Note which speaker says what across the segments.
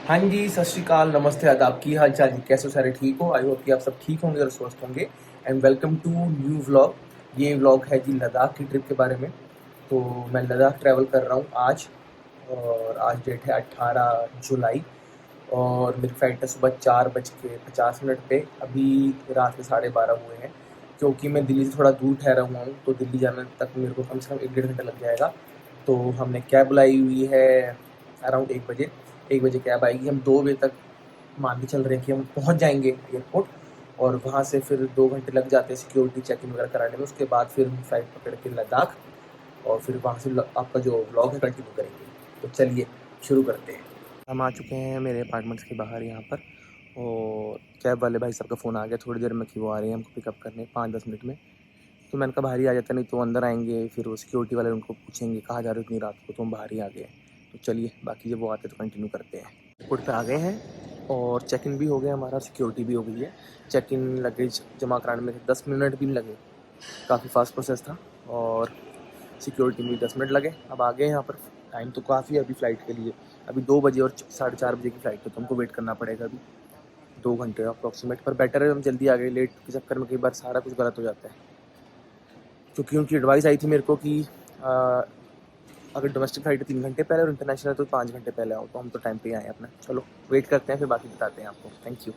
Speaker 1: हाँ जी, सत श्री अकाल, नमस्ते, आदाब, की हाल चाल जी? कैसे हो सारे? ठीक हो? आई होप कि आप सब ठीक होंगे और स्वस्थ होंगे। And welcome to new vlog. ये व्लॉग है जी लद्दाख की ट्रिप के बारे में। तो मैं लद्दाख ट्रैवल कर रहा हूँ आज, और आज डेट है 18 जुलाई, और मेरी फ़्लाइट है सुबह 4:50 पे। अभी रात के 12:30 हुए हैं। क्योंकि मैं दिल्ली से थोड़ा दूर ठहरा हुआ हूँ, तो दिल्ली जाने तक मेरे को कम से कम 1 डेढ़ घंटा लग जाएगा। तो हमने कैब बुलाई हुई है अराउंड 1 बजे। 1 बजे कैब आएगी। हम 2 बजे तक मान के चल रहे हैं कि हम पहुँच जाएंगे एयरपोर्ट, और वहाँ से फिर 2 घंटे लग जाते हैं सिक्योरिटी चेक इन वगैरह कराने में। उसके बाद फिर हम फ़्लाइट पकड़ के लद्दाख, और फिर वहाँ से आपका जो व्लॉग है कंटिन्यू करेंगे। तो चलिए शुरू करते हैं। हम आ चुके हैं मेरे अपार्टमेंट्स के बाहर यहाँ पर, और कैब वाले भाई साहब का फ़ोन आ गया थोड़ी देर में कि वो आ रहे हैं हमको पिकअप करने 5-10 मिनट में। तो मैंने कहा बाहर ही आ जाता, नहीं तो अंदर आएंगे, फिर वो सिक्योरिटी वाले उनको पूछेंगे कहाँ जा रहे हो इतनी रात को, तो हम बाहर ही आ गए। तो चलिए बाकी जब वो आते तो कंटिन्यू करते हैं। एयरपोर्ट पे आ गए हैं, और चेक इन भी हो गया हमारा, सिक्योरिटी भी हो गई है। चेक इन लगेज जमा कराने में 10 मिनट भी नहीं लगे, काफ़ी फास्ट प्रोसेस था। और सिक्योरिटी में 10 मिनट लगे। अब आ गए यहाँ पर। टाइम तो काफ़ी है अभी फ़्लाइट के लिए। अभी 2 बजे और 4:30 बजे की फ़्लाइट है, तो हमको वेट करना पड़ेगा अभी 2 घंटे अप्रॉक्सीमेट। पर बेटर है हम जल्दी आ गए, लेट के चक्कर में कई बार सारा कुछ गलत हो जाता है। क्योंकि उनकी एडवाइस आई थी मेरे को कि अगर डोमेस्टिक फ़्लाइट है 3 घंटे पहले, और इंटरनेशनल है तो 5 घंटे पहले आओ। तो हम तो टाइम पे ही आए हैं अपना। चलो वेट करते हैं, फिर बाकी बताते हैं आपको। Thank you.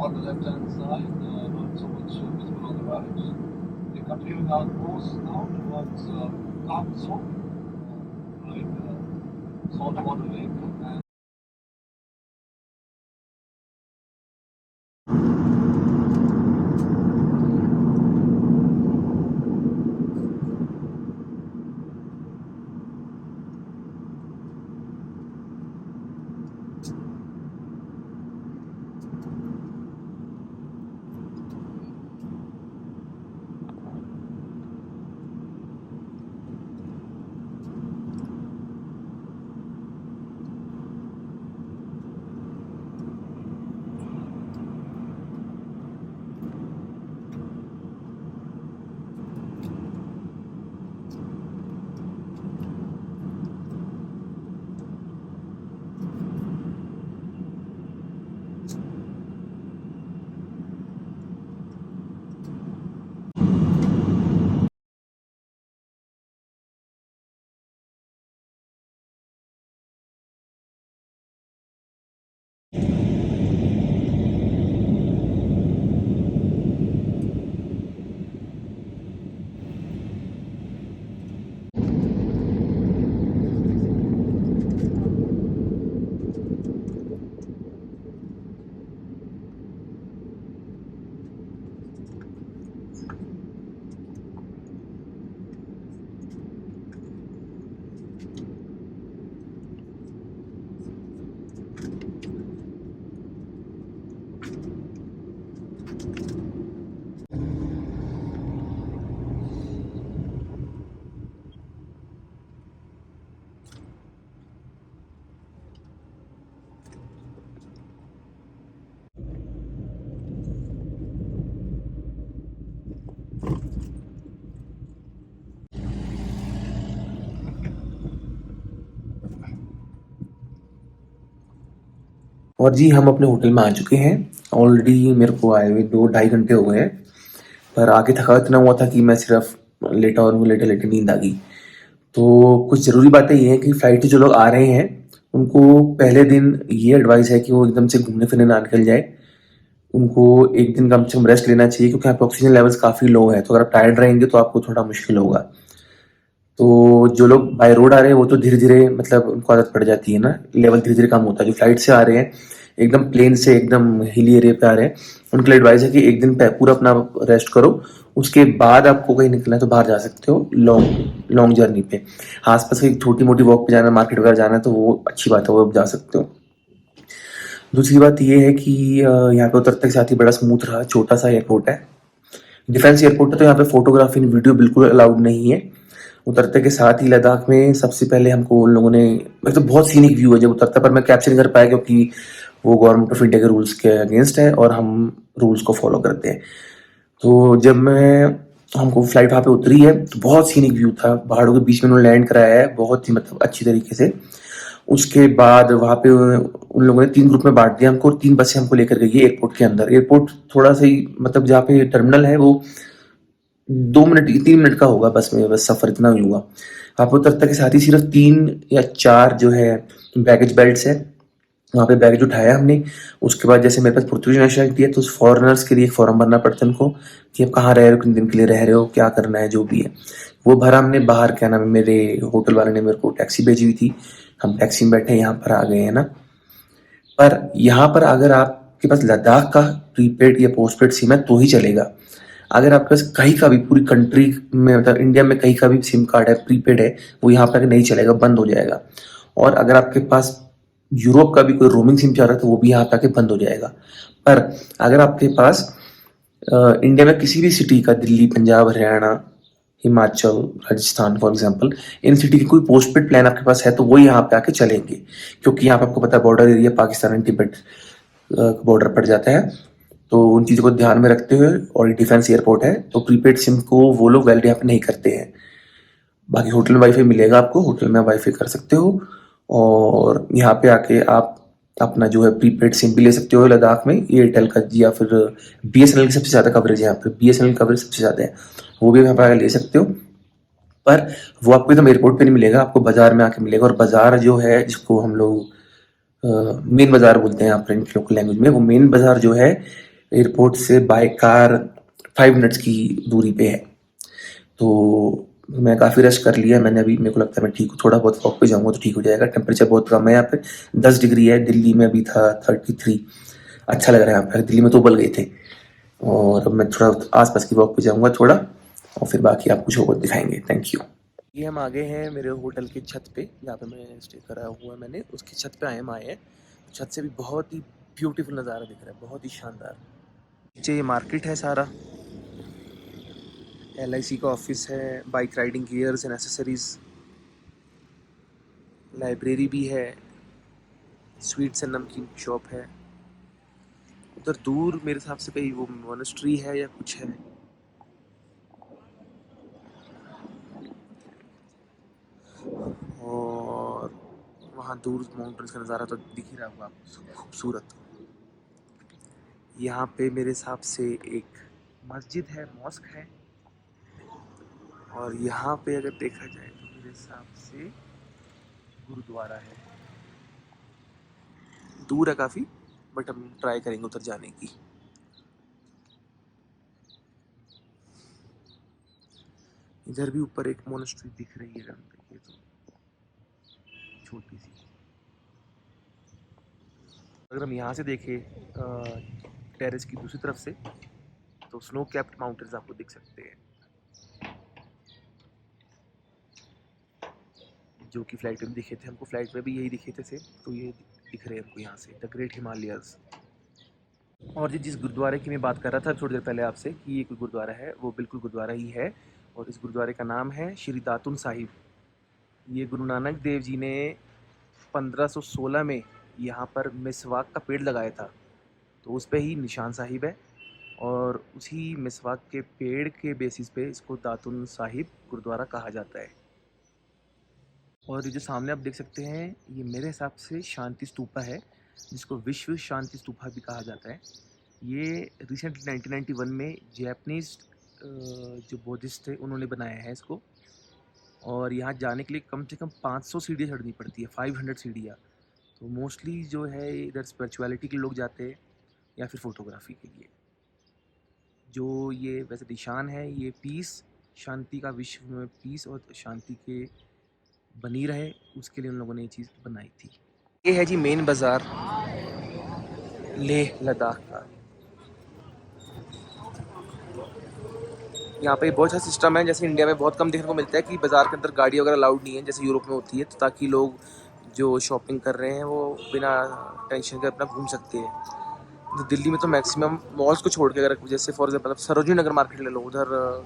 Speaker 1: On the left-hand side, not so much visible on the right. We're continuing our course now towards Kamso, right, saltwater lake. And और जी हम अपने होटल में आ चुके हैं। ऑलरेडी मेरे को आए हुए 2 ढाई घंटे हो गए हैं, पर आके थका इतना हुआ था कि मैं सिर्फ लेटा, और लेटे लेटे नींद आ गई। तो कुछ ज़रूरी बातें ये हैं कि फ़्लाइट से जो लोग आ रहे हैं, उनको पहले दिन ये एडवाइस है कि वो एकदम से घूमने फिरने ना निकल जाए। उनको एक दिन कम से कम रेस्ट लेना चाहिए, क्योंकि यहाँ पे ऑक्सीजन लेवल्स काफ़ी लो है। तो अगर आप टायर्ड रहेंगे तो आपको थोड़ा मुश्किल होगा। तो जो लोग बाय रोड आ रहे हैं वो तो धीरे-धीरे, मतलब उनको आदत पड़ जाती है ना, लेवल धीरे-धीरे कम होता है। जो फ्लाइट से आ रहे हैं, एकदम प्लेन से एकदम हिली एरिया पे आ रहे हैं, उनके लिए एडवाइस है कि एक दिन पूरा अपना रेस्ट करो, उसके बाद आपको कहीं निकलना है तो बाहर जा सकते हो लॉन्ग लॉन्ग जर्नी पे। आसपास की छोटी मोटी वॉक पे जाना है, मार्केट वगैरह जाना है तो वो अच्छी बात है, वो आप जा सकते हो। दूसरी बात ये है कि यहाँ पे उतरते के साथ ही बड़ा स्मूथ रहा, छोटा सा एयरपोर्ट है, डिफेंस एयरपोर्ट है, तो यहाँ पे फोटोग्राफी वीडियो बिल्कुल अलाउड नहीं है। उतरते के साथ ही लद्दाख में सबसे पहले हमको उन लोगों ने, एक तो बहुत सीनिक व्यू है जब उतरता, पर मैं कैप्चर नहीं कर पाया क्योंकि वो गवर्नमेंट ऑफ इंडिया के रूल्स के अगेंस्ट है और हम रूल्स को फॉलो करते हैं। तो जब मैं हमको फ्लाइट वहाँ पे उतरी है तो बहुत सीनिक व्यू था, पहाड़ों के बीच में उन्होंने लैंड कराया है बहुत ही मतलब अच्छी तरीके से। उसके बाद वहाँ पे उन लोगों ने 3 ग्रुप में बांट दिया हमको, 3 बसें हमको लेकर गई है एयरपोर्ट के अंदर। एयरपोर्ट थोड़ा सा ही मतलब जहाँ पे टर्मिनल है वो 2 मिनट 3 मिनट का होगा बस में, बस सफर इतना ही हुआ। वहाँ पे उतरते के साथ ही सिर्फ 3 या 4 जो है बैगेज बेल्ट्स है, वहाँ पे बैगेज उठाया हमने। उसके बाद जैसे मेरे पास पुर्तगाली नेशनलिटी है तो उस फॉरेनर्स के लिए एक फॉर्म भरना पड़ता है उनको कि आप कहाँ रह रहे हो, कितने दिन के लिए रह रहे हो, क्या करना है, जो भी है वो भरा हमने। बाहर क्या नाम है, मेरे होटल वाले ने मेरे को टैक्सी भेजी हुई थी, हम टैक्सी में बैठे यहाँ पर आ गए हैं ना। पर यहाँ पर अगर आपके पास लद्दाख का प्रीपेड या पोस्टपेड सिम है तो ही चलेगा। अगर आपके पास कहीं का भी पूरी कंट्री में मतलब इंडिया में कहीं का भी सिम कार्ड है प्रीपेड है, वो यहाँ पर नहीं चलेगा, बंद हो जाएगा। और अगर आपके पास यूरोप का भी कोई रोमिंग सिम चल रहा है तो वो भी यहाँ पे आके बंद हो जाएगा। पर अगर आपके पास इंडिया में किसी भी सिटी का, Delhi, Punjab, Haryana, Himachal, Rajasthan for example, in city की कोई पोस्टपेड प्लान आपके पास है तो वो यहाँ पे आके चलेंगे, क्योंकि यहाँ पे आपको पता है border area Pakistan and Tibet border पड़ जाता है। तो उन चीज़ों को ध्यान में रखते हुए, और डिफेंस एयरपोर्ट है तो प्रीपेड सिम को वो लोग वैलिड यहाँ पे नहीं करते हैं। बाकी होटल में वाईफाई मिलेगा आपको, होटल में वाईफाई कर सकते हो। और यहाँ पे आके आप अपना जो है प्रीपेड सिम भी ले सकते हो लद्दाख में, एयरटेल का या फिर बीएसएनएल की सबसे ज़्यादा कवरेज है यहाँ पे, बीएसएनएल कवरेज सबसे ज़्यादा है, वो भी यहाँ पर आके ले सकते हो। पर वो आपको एकदम एयरपोर्ट पे नहीं मिलेगा, आपको बाजार में आके मिलेगा। और बाजार जो है जिसको हम लोग मेन बाजार बोलते हैं यहाँ पर इनकी लोकल लैंग्वेज में, वो मेन बाजार जो है एयरपोर्ट से बाय कार 5 मिनट्स की दूरी पे है। तो मैं काफ़ी रेस्ट कर लिया मैंने, अभी मेरे को लगता है मैं ठीक हूँ, थोड़ा बहुत वॉक पे जाऊँगा तो ठीक हो जाएगा। टेम्परेचर बहुत कम है यहाँ पे, 10 डिग्री है, दिल्ली में अभी था 33। अच्छा लग रहा है यहाँ पे, दिल्ली में तो उबल गए थे। और अब मैं थोड़ा आसपास की वॉक पे जाऊँगा थोड़ा, और फिर बाकी आप कुछ और दिखाएंगे। Thank you. ये हम आगे हैं मेरे होटल की छत पे, जहाँ पे मैं स्टे करा हुआ है मैंने, उसकी छत पे आए हैं। छत से भी बहुत ही ब्यूटीफुल नज़ारा दिख रहा है, बहुत ही शानदार। नीचे ये मार्केट है सारा, LIC का ऑफिस है, bike riding gears and accessories, library भी है, स्वीट्स एंड नमकीन शॉप है। उधर दूर मेरे हिसाब से कहीं वो मोनेस्ट्री है या कुछ है। और वहाँ दूर माउंटेन्स का नज़ारा तो दिख ही रहा होगा आपको, खूबसूरत। यहाँ पे मेरे हिसाब से एक मस्जिद है, मॉस्क है। और यहाँ पे अगर देखा जाए तो मेरे हिसाब से गुरुद्वारा है। दूर है काफ़ी, बट हम ट्राई करेंगे उधर जाने की। इधर भी ऊपर एक मोनेस्ट्री दिख रही है, देखिए तो छोटी सी। अगर हम यहाँ से देखें टेरेस की दूसरी तरफ से तो स्नो कैप्ड माउंटेन्स आपको दिख सकते हैं, जो कि फ्लाइट में दिखे थे हमको, फ्लाइट में भी यही दिखे थे सेम, तो ये दिख रहे हैं हमको यहाँ से, द ग्रेट हिमालयस। और जिस गुरुद्वारे की मैं बात कर रहा था थोड़ी देर पहले आपसे कि ये कोई गुरुद्वारा है, वो बिल्कुल गुरुद्वारा ही है। और इस गुरुद्वारे का नाम है श्री दातुन साहिब। ये गुरु नानक देव जी ने 1516 में यहाँ पर मिसवाक का पेड़ लगाया था, तो उस पे ही निशान साहिब है। और उसी मिसवाक के पेड़ के बेसिस पे इसको दातुन साहिब गुरुद्वारा कहा जाता है। और ये जो सामने आप देख सकते हैं, ये मेरे हिसाब से शांति स्तूपा है, जिसको विश्व शांति स्तूपा भी कहा जाता है। ये रिसेंटली 1991 में जैपनीज जो बुद्धिस्ट थे उन्होंने बनाया है इसको। और यहाँ जाने के लिए कम से कम 500 सीढ़ियाँ चढ़नी पड़ती है, 500 सीढ़ियाँ। तो मोस्टली जो है इधर स्पिरिचुअलिटी के लोग जाते हैं या फिर फोटोग्राफी के लिए। जो ये वैसे निशान है, ये पीस, शांति का, विश्व में पीस और शांति के बनी रहे, उसके लिए उन लोगों ने ये चीज़ बनाई थी। ये है जी मेन बाज़ार लेह लद्दाख का। यहाँ पे बहुत अच्छा सिस्टम है, जैसे इंडिया में बहुत कम देखने को मिलता है कि बाज़ार के अंदर गाड़ी वगैरह अलाउड नहीं है जैसे यूरोप में होती है, तो ताकि लोग जो शॉपिंग कर रहे हैं वो बिना टेंशन के अपना घूम सकते हैं। तो दिल्ली में तो मैक्सिमम मॉल्स को छोड़ के, अगर जैसे for example Sarojini Nagar market ले लो, उधर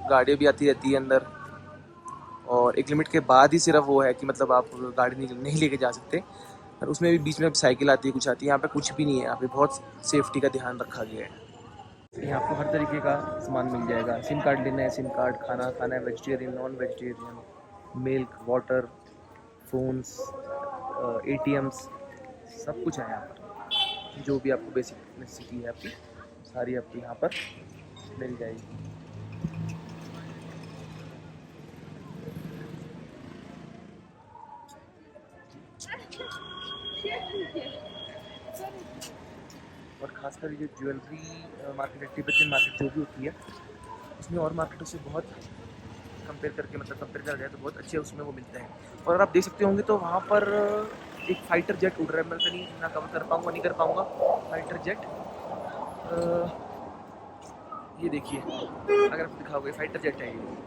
Speaker 1: गाड़ियाँ भी आती रहती है अंदर, और एक लिमिट के बाद ही सिर्फ वो है कि मतलब आप गाड़ी नहीं लेके जा सकते, और उसमें भी बीच में साइकिल आती है, कुछ आती है। यहाँ पे कुछ भी नहीं है, यहाँ पे बहुत सेफ्टी का ध्यान रखा गया है। यहाँ आपको हर तरीके का सामान मिल जाएगा। सिम कार्ड लेना है, सिम कार्ड, खाना खाना है, vegetarian non vegetarian, milk, water, phones, ATMs, सब कुछ है यहाँ पर। जो भी आपको बेसिक नेसेसिटी है आपकी, सारी आपको यहाँ पर मिल जाएगी। और ख़ासकर ये ज्वेलरी मार्केट है, तिब्बतन मार्केट जो भी होती है, उसमें और मार्केटों से बहुत कंपेयर करके, मतलब कंपेयर करा जाए तो बहुत अच्छे उसमें वो मिलते हैं। और आप देख सकते होंगे तो वहाँ पर एक फाइटर जेट उड़ रहा है, मैं कहीं ना कवर कर पाऊँगा नहीं कर पाऊँगा। फाइटर जेट, ये देखिए, अगर आप दिखाओगे, फाइटर जेट है ये।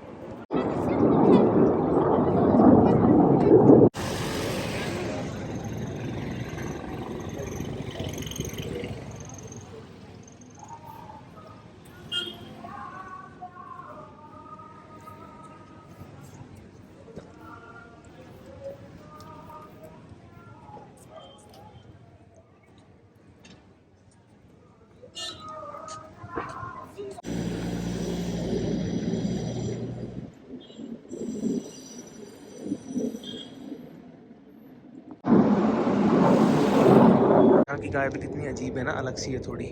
Speaker 1: यहाँ की गाय भी कितनी अजीब है ना, अलग सी है थोड़ी।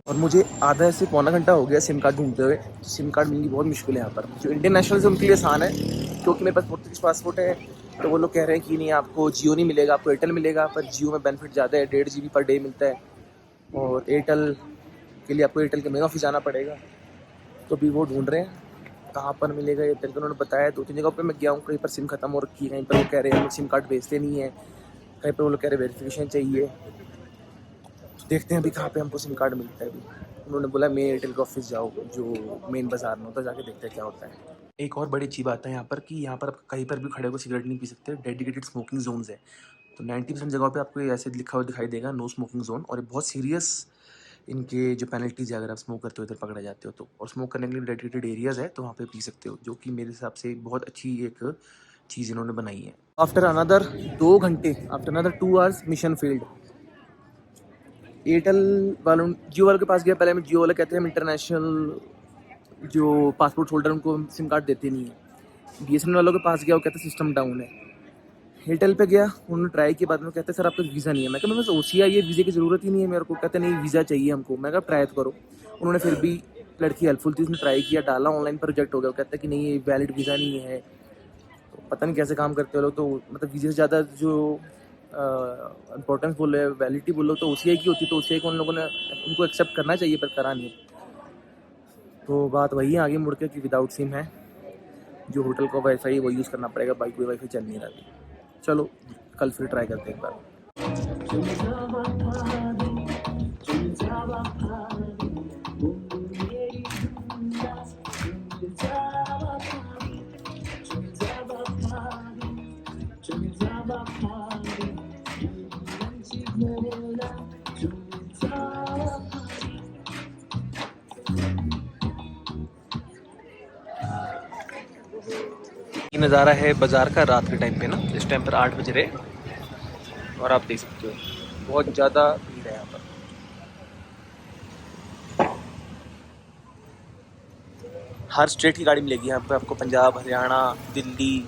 Speaker 1: और मुझे आधा से पौना घंटा हो गया सिम कार्ड ढूंढते हुए। तो सिम कार्ड मिलनी बहुत मुश्किल है यहाँ पर। जो इंडियन नेशनल है उनके लिए आसान है, क्योंकि मेरे पास पोर्तुगीज पासपोर्ट है। तो वो लोग कह रहे हैं कि नहीं, आपको जियो नहीं मिलेगा, आपको एयरटेल मिलेगा। पर जियो में बेनिफिट ज़्यादा है, 1.5 GB पर डे मिलता है। और एयरटेल के लिए आपको एयरटेल के मेन ऑफिस जाना पड़ेगा। तो अभी वो ढूंढ रहे हैं कहाँ पर मिलेगा एयरटेल का। उन्होंने बताया 2-3 जगह पर मैं गया हूँ, कहीं पर सिम खत्म हो रखी है, कहीं पर वो कह रहे हैं हम सिम कार्ड भेजते नहीं है, कहीं पर वो लोग कह रहे हैं वेरिफिकेशन चाहिए। देखते हैं अभी कहाँ पे हमको सिम कार्ड मिलता है। अभी उन्होंने बोला मेन एयरटेल के ऑफिस जाओ, जो मेन बाजार में होता है, जाके देखते हैं क्या होता है। एक और बड़ी अच्छी बात है यहाँ पर कि यहाँ पर आप कहीं पर भी खड़े होकर सिगरेट नहीं पी सकते। डेडिकेटेड स्मोकिंग जोन्स है। तो 90% जगह पे आपको ये ऐसे लिखा हुआ दिखाई देगा, नो स्मोकिंग जोन। और ये बहुत सीरियस इनके जो पेनल्टीज है अगर आप स्मोक करते हो, इधर पकड़े जाते हो तो। और स्मोक करने के लिए डेडिकेटेड एरियाज है, तो वहाँ पे पी सकते हो, जो कि मेरे हिसाब से बहुत अच्छी एक चीज़ इन्होंने बनाई है। आफ्टर अनदर 2 घंटे, after another 2 hours, mission failed. Airtel वालों, जियो वालों के पास गया पहले। मैं जियो वाले कहते हैं हम इंटरनेशनल जो पासपोर्ट होल्डर उनको सिम कार्ड देते नहीं है। BSNL वालों के पास गया, वो कहते हैं सिस्टम डाउन है। एयरटेल पे गया, उन्होंने ट्राई किया, बाद में कहते हैं सर आपका वीज़ा नहीं है। मैं कहा मेरे पास OCI है, वीज़े की ज़रूरत ही नहीं है मेरे को। कहते नहीं, वीज़ा चाहिए हमको। मैं कहा ट्राई करो। उन्होंने फिर भी, लड़की हेल्पफुल थी, उसने ट्राई किया, डाला ऑनलाइन, पर रिजेक्ट हो गया। वो कहता है कि नहीं, ये वैलिड वीज़ा नहीं है। तो पता नहीं कैसे काम करते हो लोग। तो मतलब वीज़े से ज़्यादा जो इंपॉर्टेंस बोले, वैलिडिटी बोलो, तो OCI की होती। तो OCI को उन लोगों ने, उनको एक्सेप्ट करना चाहिए, पर करा नहीं। तो बात वही है आगे मुड़ के कि विदाउट सिम है, जो होटल का वाईफाई है वो यूज़ करना पड़ेगा, बाइक कोई वाईफाई चल नहीं रहा थी। चलो कल फिर ट्राई करते हैं एक बार। ये नज़ारा है बाज़ार का रात के टाइम पे ना। इस टाइम पर 8 बज रहे, और आप देख सकते हो बहुत ज़्यादा भीड़ है यहाँ पर। हर स्टेट की गाड़ी मिलेगी यहाँ पे आपको, पंजाब, हरियाणा, दिल्ली,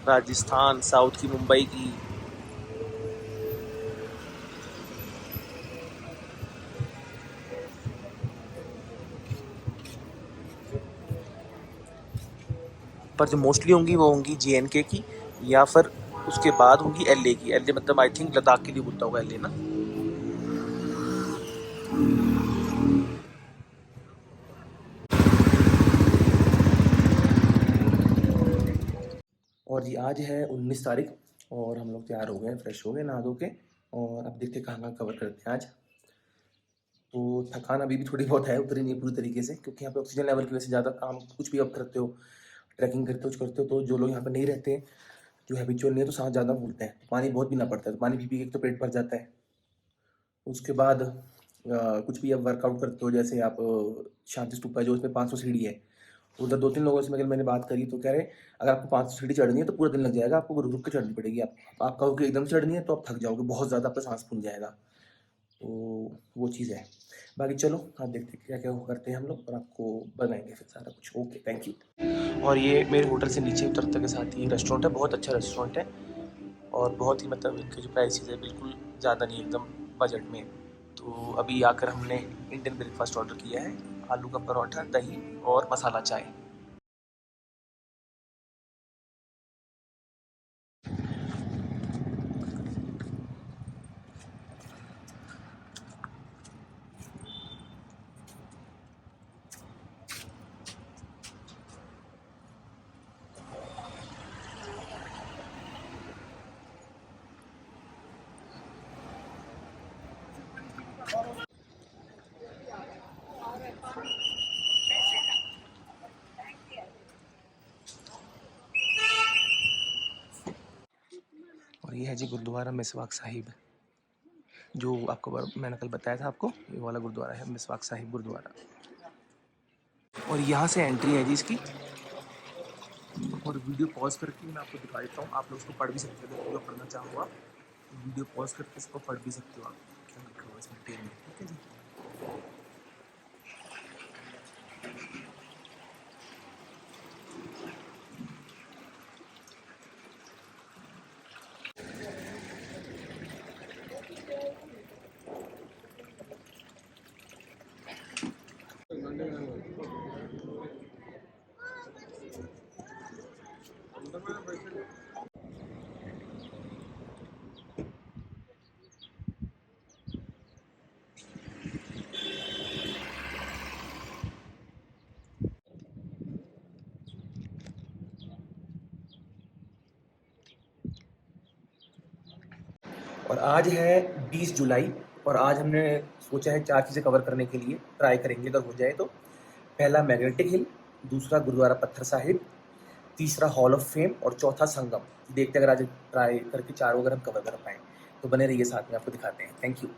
Speaker 1: राजस्थान, साउथ की, मुंबई की। पर जो मोस्टली होंगी वो होंगी JNK की, या फिर उसके बाद होंगी LA की। LA मतलब आई थिंक लद्दाख के लिए बोलता होगा LA ना। और जी आज है 19 तारीख, और हम लोग तैयार हो गए, फ्रेश हो गए, नहा धो के। और अब देखते हैं कहाँ कहाँ कवर करते हैं आज। तो थकान अभी भी थोड़ी बहुत है, उतरी नहीं पूरी तरीके से, क्योंकि यहाँ पे ऑक्सीजन लेवल की वजह से ज़्यादा काम कुछ भी आप करते हो, ट्रैकिंग करते हो, कुछ करते हो, तो जो लोग यहाँ पे नहीं रहते, जो हैबिचुअल नहीं है, तो सांस ज़्यादा फूलते हैं, पानी बहुत पीना पड़ता है, तो पानी पी के एक तो पेट भर जाता है। उसके बाद कुछ भी आप वर्कआउट करते हो, जैसे आप शांति स्तूपा है जो उसमें 500 सीढ़ी है, उधर 2-3 लोगों से मैंने बात करी तो कह रहे अगर आपको 500 सीढ़ी चढ़नी है तो पूरा दिन लग जाएगा, आपको रुक रुक के चढ़नी पड़ेगी। आप कहोगे एकदम चढ़नी है तो आप थक जाओगे, बहुत ज़्यादा आपका सांस फूल जाएगा, तो वो चीज़ है। बाकी चलो आप देखते हैं क्या क्या करते हैं हम लोग, और आपको बनाएंगे फिर सारा कुछ। Okay, thank you. और ये मेरे होटल से नीचे उतरते के साथ ही रेस्टोरेंट है, बहुत अच्छा रेस्टोरेंट है, और बहुत ही मतलब इनके जो प्राइसेस है बिल्कुल ज़्यादा नहीं, एकदम बजट में। तो अभी आकर हमने इंडियन ब्रेकफास्ट ऑर्डर किया है, आलू का परोठा, दही और मसाला चाय। और ये है जी गुरुद्वारा मिसवाक साहिब, जो आपको मैंने कल बताया था आपको, ये वाला गुरुद्वारा है मिसवाक साहिब गुरुद्वारा। और यहाँ से एंट्री है जी इसकी, और वीडियो पॉज करके मैं आपको दिखा देता हूँ, आप लोग उसको पढ़ भी सकते हो, वीडियो पढ़ना चाहो आप तो वीडियो पॉज करके इसको पढ़ भी सकते हो आप, क्या लिखा हुआ इसमें डिटेल में, ठीक है जी। और आज है 20 जुलाई, और आज हमने सोचा है 4 चीज़ें कवर करने के लिए, ट्राई करेंगे अगर हो जाए तो। पहला मैग्नेटिक हिल, दूसरा गुरुद्वारा पत्थर साहिब, तीसरा हॉल ऑफ फेम, और चौथा संगम। देखते हैं अगर आज ट्राई करके चारों अगर हम कवर कर पाएँ तो बने रहिए साथ में, आपको दिखाते हैं। Thank you.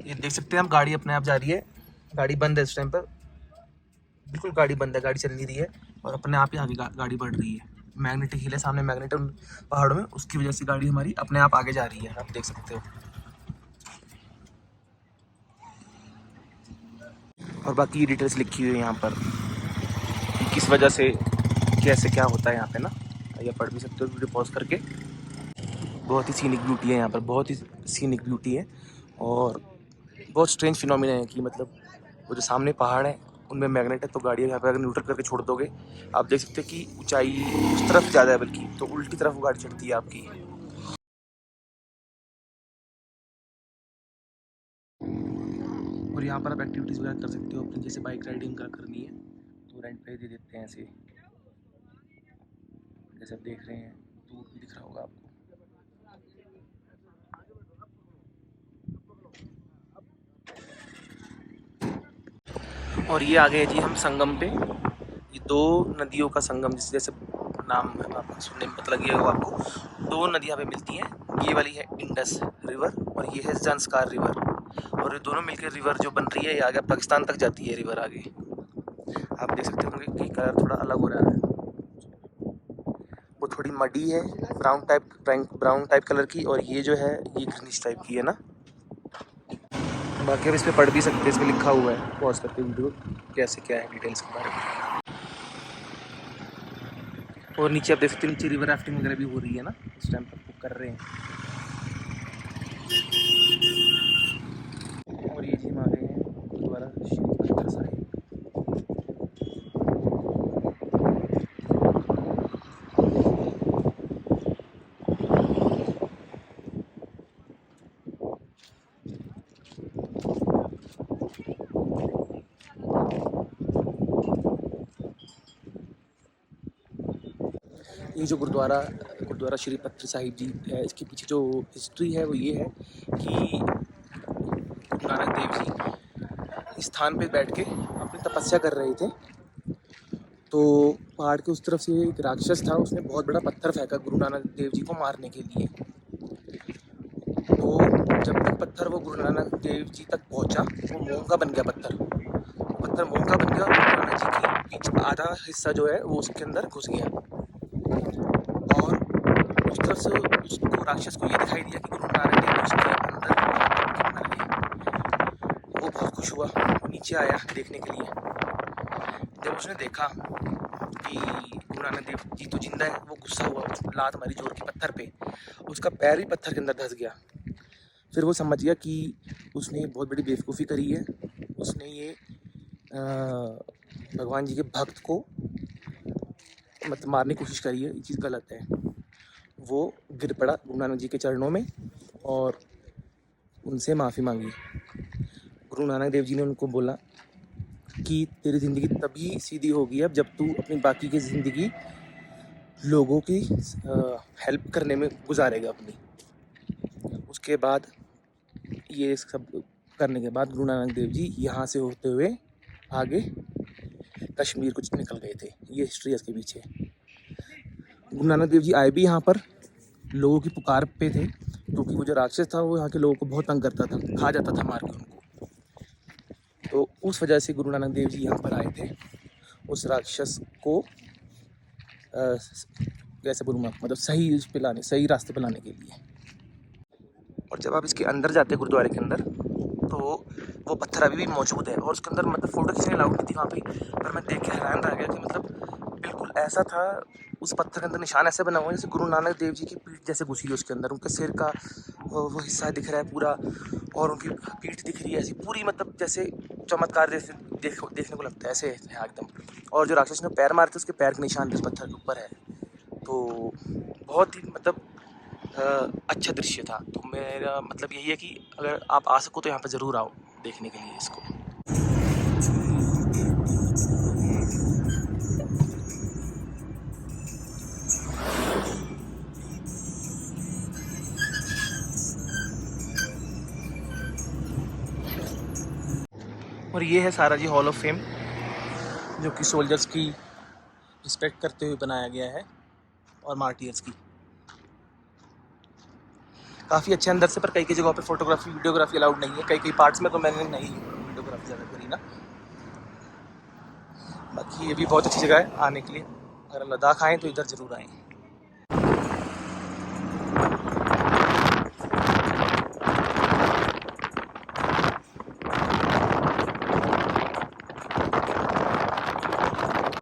Speaker 1: ये देख सकते हैं आप, गाड़ी अपने आप जा रही है, गाड़ी बंद है इस टाइम पर, बिल्कुल गाड़ी बंद है, गाड़ी चल नहीं रही है, और अपने आप ही आगे गाड़ी बढ़ रही है। मैग्नेटिक हिल है सामने, मैग्नेट पहाड़ों में, उसकी वजह से गाड़ी हमारी अपने आप आगे जा रही है, आप देख सकते हो। और बाकी डिटेल्स लिखी हुई है यहाँ पर कि किस वजह से कैसे क्या होता है यहाँ पे ना, ये पढ़ भी सकते हो वीडियो पॉज करके। बहुत ही सीनिक ब्यूटी है यहाँ पर, बहुत ही सीनिक ब्यूटी है, और बहुत स्ट्रेंज फिनोमिना है कि मतलब वो जो सामने पहाड़ है उनमें मैग्नेट है, तो गाड़ी यहाँ पे अगर न्यूट्रल करके छोड़ दोगे, आप देख सकते हैं कि ऊंचाई उस तरफ ज़्यादा है, बल्कि तो उल्टी तरफ वो गाड़ी चढ़ती है आपकी। और यहाँ पर आप एक्टिविटीज़ वगैरह कर सकते हो अपनी, जैसे बाइक राइडिंग का करनी है तो रेंट पे दे देते हैं ऐसे। जैसे आप देख रहे हैं, दूर भी दिख रहा होगा आपको। और ये आ गए जी हम संगम पे। ये दो नदियों का संगम, जिस जैसे नाम आपको सुनने में पता लगी होगा आपको। दो नदियाँ पे मिलती हैं, ये वाली है इंडस रिवर और ये है ज़ंस्कार रिवर। और ये दोनों मिलकर रिवर जो बन रही है, ये आगे पाकिस्तान तक जाती है रिवर आगे। आप देख सकते होंगे कि कलर थोड़ा अलग हो रहा है, वो थोड़ी मडी है, ब्राउन टाइप कलर की, और ये जो है ये ग्रीनिश टाइप की है ना। बाकी आप इस पर पढ़ भी सकते हैं, इस पर लिखा हुआ है, पॉज करके वीडियो कैसे क्या है डिटेल्स के बारे में। और नीचे आप देख सकते हैं, नीचे रिवर राफ्टिंग वगैरह भी हो रही है ना, इस टाइम पर वो कर रहे हैं। और ये जी हम आ गए हैं गुरुद्वारा श्री पत्थर साहिब। ये जो गुरुद्वारा श्री पत्थर साहिब जी है, इसके पीछे जो हिस्ट्री है वो ये है कि गुरु नानक देव जी इस स्थान पे बैठ के अपनी तपस्या कर रहे थे। तो पहाड़ के उस तरफ से एक राक्षस था, उसने बहुत बड़ा पत्थर फेंका गुरु नानक देव जी को मारने के लिए। तो जब तक पत्थर वो गुरु नानक देव जी तक पहुंचा, वो मोंगा बन गया पत्थर। पत्थर मोंगा बन गया और गुरु नानक जी की पीछे आधा हिस्सा जो है वो उसके अंदर घुस गया। और उस तरफ से उसको राक्षस को ये दिखाई दिया कि गुरु नानक देव उसके अंदर मर गए। वो बहुत खुश हुआ, वो नीचे आया देखने के लिए। जब उसने देखा कि गुरु नानक देव जी तो जिंदा है, वो गुस्सा हुआ, उसने लात मारी जोर की पत्थर पे, उसका पैर भी पत्थर के अंदर धंस गया। फिर वो समझ गया कि उसने बहुत बड़ी बेवकूफ़ी करी है, उसने ये भगवान जी के भक्त को मतलब मारने की कोशिश करी है, ये चीज़ गलत है। वो गिर पड़ा गुरु नानक जी के चरणों में और उनसे माफ़ी मांगी। गुरु नानक देव जी ने उनको बोला कि तेरी ज़िंदगी तभी सीधी होगी अब जब तू अपनी बाकी की ज़िंदगी लोगों की हेल्प करने में गुजारेगा अपनी। उसके बाद ये सब करने के बाद गुरु नानक देव जी यहाँ से होते हुए आगे कश्मीर कुछ निकल गए थे। ये हिस्ट्री है इसके पीछे। गुरु नानक देव जी आए भी यहाँ पर लोगों की पुकार पे थे, क्योंकि वो जो राक्षस था वो यहाँ के लोगों को बहुत तंग करता था, खा जाता था मार के उनको। तो उस वजह से गुरु नानक देव जी यहाँ पर आए थे, उस राक्षस को कैसे बोलूँगा, मतलब सही रास्ते पे लाने के लिए। और जब आप इसके अंदर जाते हैं गुरुद्वारे के अंदर, तो वो पत्थर अभी भी मौजूद है और उसके अंदर मतलब फ़ोटो खींचने अलाउड नहीं थी वहाँ पे। पर मैं देख के हैरान रह गया कि मतलब बिल्कुल ऐसा था, उस पत्थर के अंदर निशान ऐसे बना हुआ है जैसे गुरु नानक देव जी की पीठ जैसे घुसी है उसके अंदर। उनके सिर का वो हिस्सा दिख रहा है पूरा, और उनकी पीठ दिख रही है ऐसी पूरी, मतलब जैसे चमत्कार जैसे देखने को लगता है, ऐसे है एकदम। और जो राक्षस ने पैर मारे थे, उसके पैर के निशान भी उस पत्थर के ऊपर है। तो बहुत ही मतलब अच्छा दृश्य था। तो मेरा मतलब यही है कि अगर आप आ सको तो यहाँ पर ज़रूर आओ देखने के लिए इसको। और ये है सारा जी हॉल ऑफ फेम, जो कि सोल्जर्स की रिस्पेक्ट करते हुए बनाया गया है और मार्टियर्स की। काफ़ी अच्छे अंदर से, पर कई जगहों पे फोटोग्राफी वीडियोग्राफी अलाउड नहीं है। कई पार्ट्स में तो मैंने नहीं वीडियोग्राफी ज़्यादा करी ना। बाकी ये भी बहुत अच्छी जगह है आने के लिए, अगर लद्दाख आएँ तो इधर ज़रूर आएँ।